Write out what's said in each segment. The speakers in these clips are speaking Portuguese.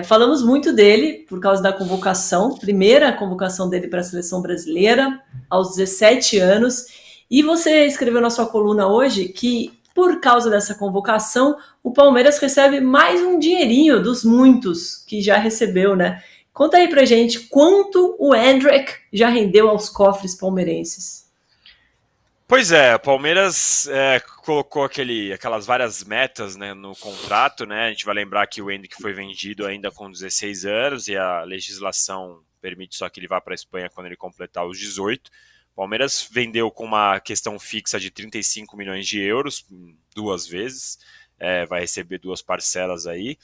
Falamos muito dele por causa da convocação, primeira convocação dele para a seleção brasileira, aos 17 anos. E você escreveu na sua coluna hoje que, por causa dessa convocação, o Palmeiras recebe mais um dinheirinho dos muitos que já recebeu, né? Conta aí pra gente quanto o Endrick já rendeu aos cofres palmeirenses. Pois é, o Palmeiras colocou aquelas várias metas, né, no contrato, né? A gente vai lembrar que o Endrick foi vendido ainda com 16 anos e a legislação permite só que ele vá para a Espanha quando ele completar os 18. O Palmeiras vendeu com uma questão fixa de 35 milhões de euros, 2 vezes, vai receber 2 parcelas aí,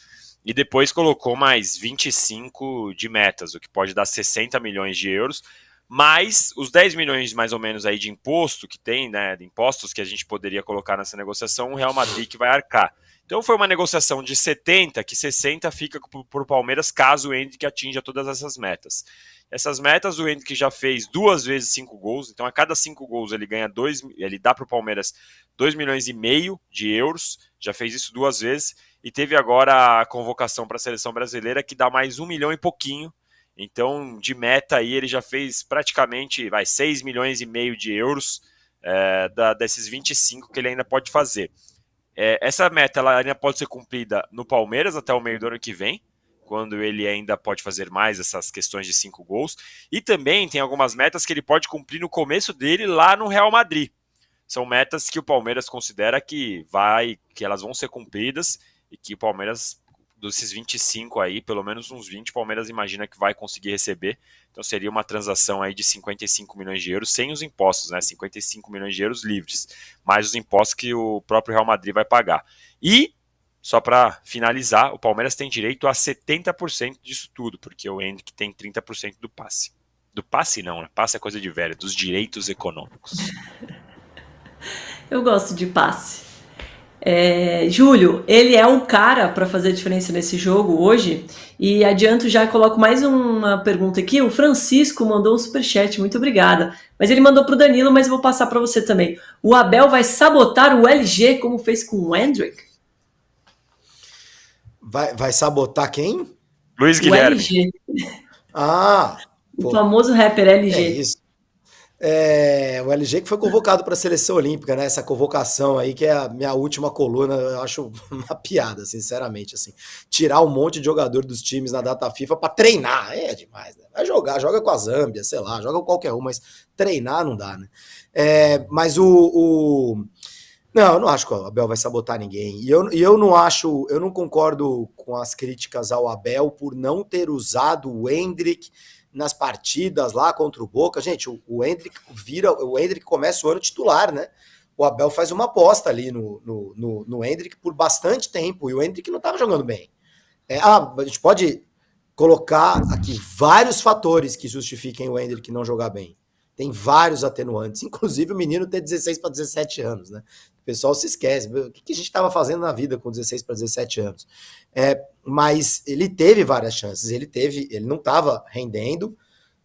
e depois colocou mais 25 de metas, o que pode dar 60 milhões de euros, mais os 10 milhões mais ou menos aí de imposto que tem, né, de impostos que a gente poderia colocar nessa negociação, o Real Madrid que vai arcar. Então foi uma negociação de 70, que 60 fica por Palmeiras caso o Endrick atinja todas essas metas. Essas metas o Endrick já fez 2 vezes 5 gols, então a cada 5 gols ele ganha ele dá para o Palmeiras 2 milhões e meio de euros, já fez isso 2 vezes, e teve agora a convocação para a seleção brasileira que dá mais 1 milhão e pouquinho. Então, de meta aí, ele já fez praticamente 6 milhões e meio de euros desses 25 que ele ainda pode fazer. Essa meta ela ainda pode ser cumprida no Palmeiras até o meio do ano que vem, quando ele ainda pode fazer mais essas questões de 5 gols. E também tem algumas metas que ele pode cumprir no começo dele lá no Real Madrid. São metas que o Palmeiras considera que elas vão ser cumpridas e que o Palmeiras, desses 25 aí, pelo menos uns 20, o Palmeiras imagina que vai conseguir receber. Então seria uma transação aí de 55 milhões de euros sem os impostos, né? 55 milhões de euros livres, mais os impostos que o próprio Real Madrid vai pagar. E, só para finalizar, o Palmeiras tem direito a 70% disso tudo, porque o Endrick tem 30% do passe. Do passe não, né? Passe é coisa de velho, dos direitos econômicos. Eu gosto de passe. Júlio, ele é um cara para fazer a diferença nesse jogo hoje. E adianto já, coloco mais uma pergunta aqui. O Francisco mandou um superchat, muito obrigada. Mas ele mandou para o Danilo, mas eu vou passar para você também. O Abel vai sabotar o LG como fez com o Endrick? Vai sabotar quem? Luiz Guilherme. O LG. O famoso rapper LG. É isso. O LG que foi convocado para a seleção olímpica, né? Essa convocação aí, que é a minha última coluna, eu acho uma piada, sinceramente, assim. Tirar um monte de jogador dos times na data FIFA para treinar, é demais, né? Vai jogar, joga com a Zâmbia, sei lá, joga com qualquer um, mas treinar não dá, né? Mas não, eu não acho que o Abel vai sabotar ninguém. E eu não concordo com as críticas ao Abel por não ter usado o Endrick nas partidas lá contra o Boca. Gente, o Endrick começa o ano titular, né? O Abel faz uma aposta ali no Endrick por bastante tempo, e o Endrick não estava jogando bem. A gente pode colocar aqui vários fatores que justifiquem o Endrick não jogar bem. Tem vários atenuantes, inclusive o menino ter 16 para 17 anos, né? O pessoal se esquece. O que a gente estava fazendo na vida com 16 para 17 anos? Mas ele teve várias chances. Ele não estava rendendo,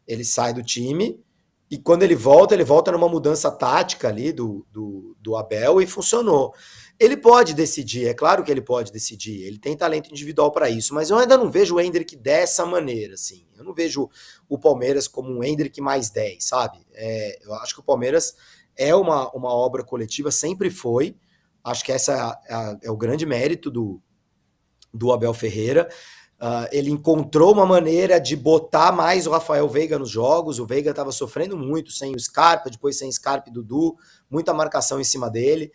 ele sai do time, e quando ele volta numa mudança tática ali do Abel, e funcionou. Ele pode decidir, é claro que ele pode decidir, ele tem talento individual para isso, mas eu ainda não vejo o Endrick dessa maneira, assim. Eu não vejo o Palmeiras como um Endrick mais 10, sabe? Eu acho que o Palmeiras é uma obra coletiva, sempre foi. Acho que essa é o grande mérito do Abel Ferreira. Ele encontrou uma maneira de botar mais o Rafael Veiga nos jogos. O Veiga estava sofrendo muito sem o Scarpa, depois sem Scarpa e Dudu, muita marcação em cima dele,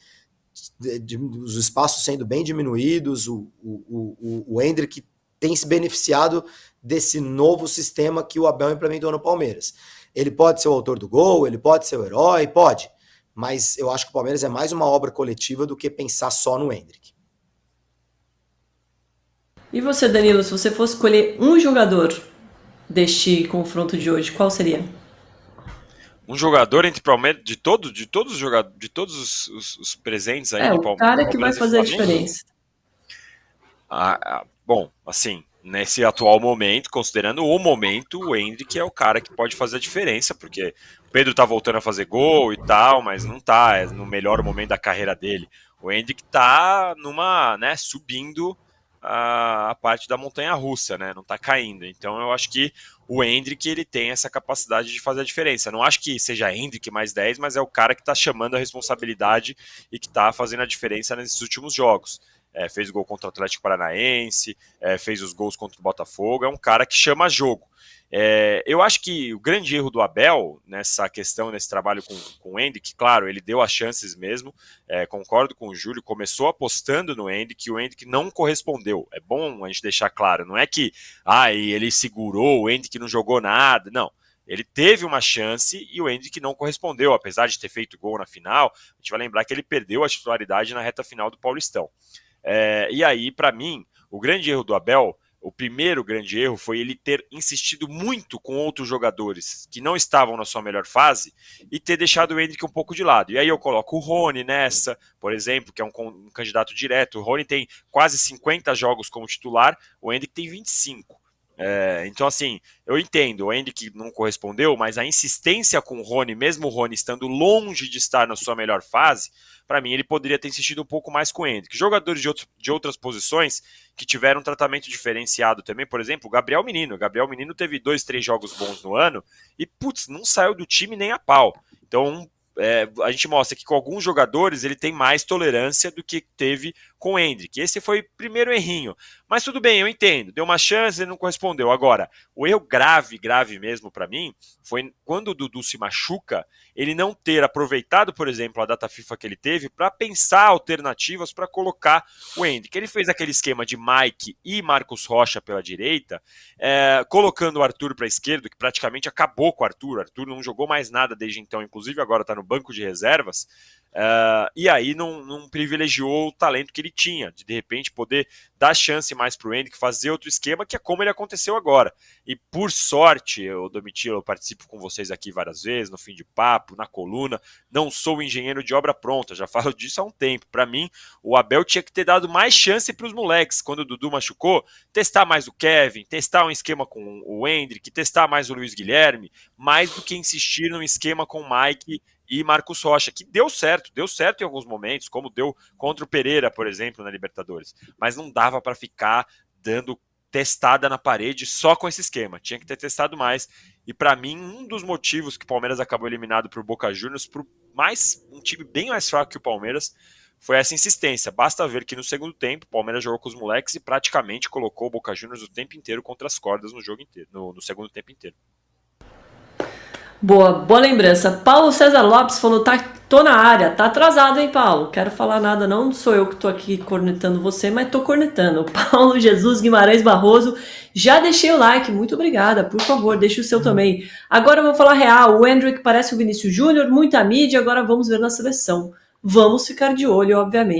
os espaços sendo bem diminuídos. O Endrick tem se beneficiado desse novo sistema que o Abel implementou no Palmeiras. Ele pode ser o autor do gol, ele pode ser o herói, pode, mas eu acho que o Palmeiras é mais uma obra coletiva do que pensar só no Endrick. E você, Danilo, se você fosse escolher um jogador deste confronto de hoje, qual seria? Um jogador entre Palmeiras, de todos os presentes aí de o Palmeiras. Cara que vai fazer a diferença. Bom, assim, nesse atual momento, considerando o momento, o Endrick é o cara que pode fazer a diferença, porque o Pedro tá voltando a fazer gol e tal, mas não tá no melhor momento da carreira dele. O Endrick tá subindo a parte da montanha-russa, né? Não tá caindo. Então eu acho que o Endrick, ele tem essa capacidade de fazer a diferença. Não acho que seja Endrick mais 10, mas é o cara que tá chamando a responsabilidade e que tá fazendo a diferença nesses últimos jogos. Fez gol contra o Atlético Paranaense, fez os gols contra o Botafogo, é um cara que chama jogo. Eu acho que o grande erro do Abel nessa questão, nesse trabalho com o Endrick, claro, ele deu as chances mesmo, concordo com o Júlio, começou apostando no Endrick e o Endrick não correspondeu. É bom a gente deixar claro, não é que ele segurou, o Endrick não jogou nada, não. Ele teve uma chance e o Endrick não correspondeu, apesar de ter feito gol na final. A gente vai lembrar que ele perdeu a titularidade na reta final do Paulistão. E aí, para mim, o grande erro do Abel, o primeiro grande erro foi ele ter insistido muito com outros jogadores que não estavam na sua melhor fase e ter deixado o Endrick um pouco de lado. E aí eu coloco o Rony nessa, por exemplo, que é um candidato direto. O Rony tem quase 50 jogos como titular, o Endrick tem 25. Então, assim, eu entendo, o Endrick não correspondeu, mas a insistência com o Rony, mesmo o Rony estando longe de estar na sua melhor fase, para mim ele poderia ter insistido um pouco mais com o Endrick. Jogadores de outras posições que tiveram um tratamento diferenciado também, por exemplo, o Gabriel Menino. O Gabriel Menino teve 2, 3 jogos bons no ano e, putz, não saiu do time nem a pau. Então, a gente mostra que com alguns jogadores ele tem mais tolerância do que teve com o Endrick. Esse foi o primeiro errinho. Mas tudo bem, eu entendo. Deu uma chance, ele não correspondeu. Agora, o erro grave mesmo para mim, foi quando o Dudu se machuca, ele não ter aproveitado, por exemplo, a data FIFA que ele teve para pensar alternativas para colocar o Endrick. Ele fez aquele esquema de Mike e Marcos Rocha pela direita, colocando o Arthur para a esquerda, que praticamente acabou com o Arthur. O Arthur não jogou mais nada desde então, inclusive agora está no banco de reservas. E aí não privilegiou o talento que ele tinha, de repente poder dar chance mais para o Endrick, fazer outro esquema, que é como ele aconteceu agora. E por sorte, eu participo com vocês aqui várias vezes, no fim de papo, na coluna, não sou engenheiro de obra pronta, já falo disso há um tempo. Para mim, o Abel tinha que ter dado mais chance para os moleques, quando o Dudu machucou, testar mais o Kevin, testar um esquema com o Endrick, testar mais o Luiz Guilherme, mais do que insistir num esquema com o Mike e Marcos Rocha, que deu certo em alguns momentos, como deu contra o Pereira, por exemplo, na Libertadores, mas não dava para ficar dando testada na parede só com esse esquema, tinha que ter testado mais, e para mim, um dos motivos que o Palmeiras acabou eliminado por Boca Juniors, por um time bem mais fraco que o Palmeiras, foi essa insistência. Basta ver que no segundo tempo, o Palmeiras jogou com os moleques e praticamente colocou o Boca Juniors o tempo inteiro contra as cordas no jogo inteiro, no segundo tempo inteiro. Boa lembrança. Paulo César Lopes falou, tô na área, tá atrasado, hein, Paulo? Quero falar nada, não sou eu que tô aqui cornetando você, mas tô cornetando. Paulo Jesus Guimarães Barroso, já deixei o like, muito obrigada, por favor, deixe o seu também. Agora eu vou falar real, o Endrick parece o Vinícius Júnior, muita mídia, agora vamos ver na seleção. Vamos ficar de olho, obviamente.